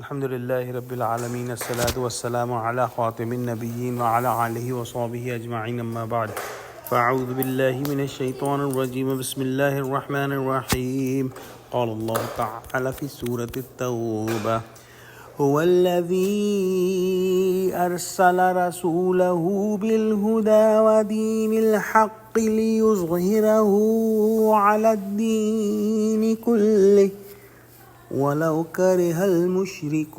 Alhamdulillahi Rabbil Alameen. As-salatu was-salamu ala khatimin nabiyyin wa ala alihi wa sahbihi ajma'in amma ba'd. فأعوذ بالله من الشيطان الرجيم بسم الله الرحمن الرحيم قال الله تعالى في سورة التوبة هو الذي أرسل رسوله بالهدى ودين الحق ليظهره على الدين كله وَلَوْ كَرِهَ الْمُشْرِكُونَ.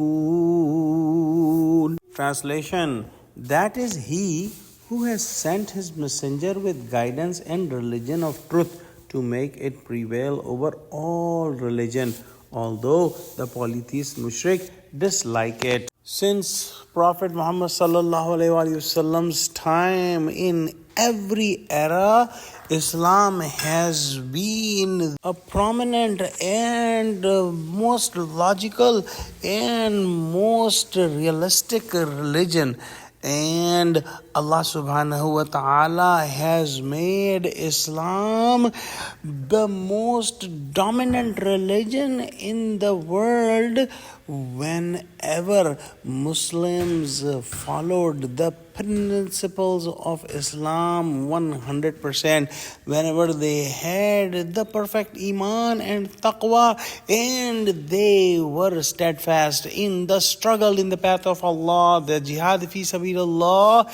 Translation: That is He who has sent His messenger with guidance and religion of truth to make it prevail over all religion, although the polytheist mushrik dislike it. Since Prophet Muhammad sallallahu alaihi wasallam's time, in every era, Islam has been a prominent and most logical and most realistic religion. And Allah subhanahu wa ta'ala has made Islam the most dominant religion in the world. Whenever Muslims followed the principles of Islam 100%, whenever they had the perfect iman and taqwa, and they were steadfast in the struggle in the path of Allah, the jihad fi sabilillah,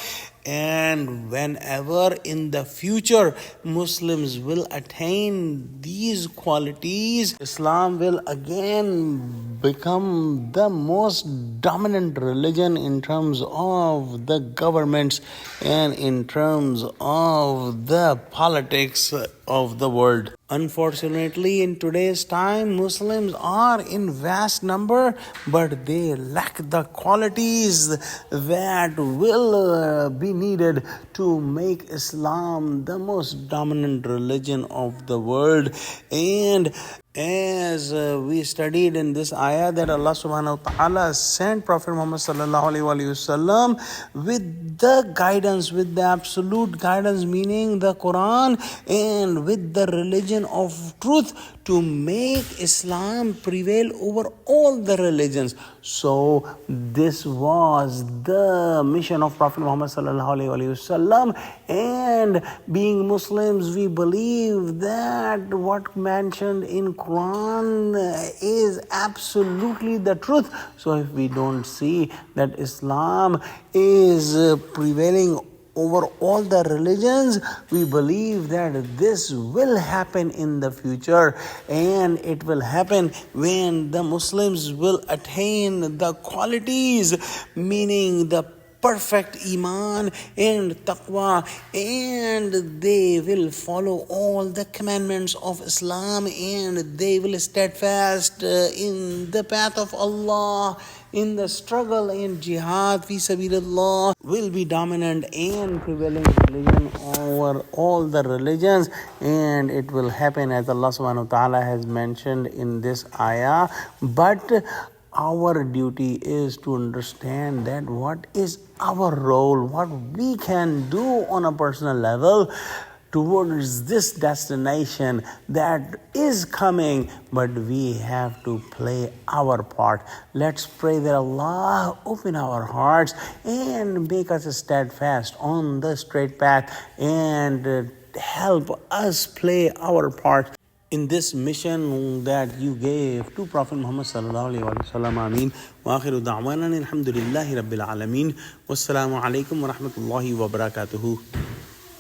and whenever in the future Muslims will attain these qualities, Islam will again become the most dominant religion in terms of the governments and in terms of the politics of the world. Unfortunately, in today's time, Muslims are in vast number, but they lack the qualities that will be needed to make Islam the most dominant religion of the world. And as we studied in this ayah, that Allah subhanahu wa ta'ala sent Prophet Muhammad sallallahu alaihi wasallam with the guidance, with the absolute guidance, meaning the Quran, and with the religion of truth to make Islam prevail over all the religions. So this was the mission of Prophet Muhammad sallallahu alaihi wasallam. And being Muslims, we believe that what mentioned in Quran is absolutely the truth. So if we don't see that Islam is prevailing over all the religions, we believe that this will happen in the future, and it will happen when the Muslims will attain the qualities, meaning the perfect iman and taqwa, and they will follow all the commandments of Islam, and they will steadfast in the path of Allah, in the struggle in jihad fi sabilillah, will be dominant and prevailing religion over all the religions. And it will happen as Allah subhanahu wa ta'ala has mentioned in this ayah. But our duty is to understand that what is our role, what we can do on a personal level towards this destination that is coming, but we have to play our part. Let's pray that Allah open our hearts and make us steadfast on the straight path, and help us play our part in this mission that you gave to Prophet Muhammad sallallahu alaihi wasallam. Ameen. Wa akhiru da'wana alhamdulillahi rabbil alameen. Wassalamu alaikum wa rahmatullahi wa barakatuhu.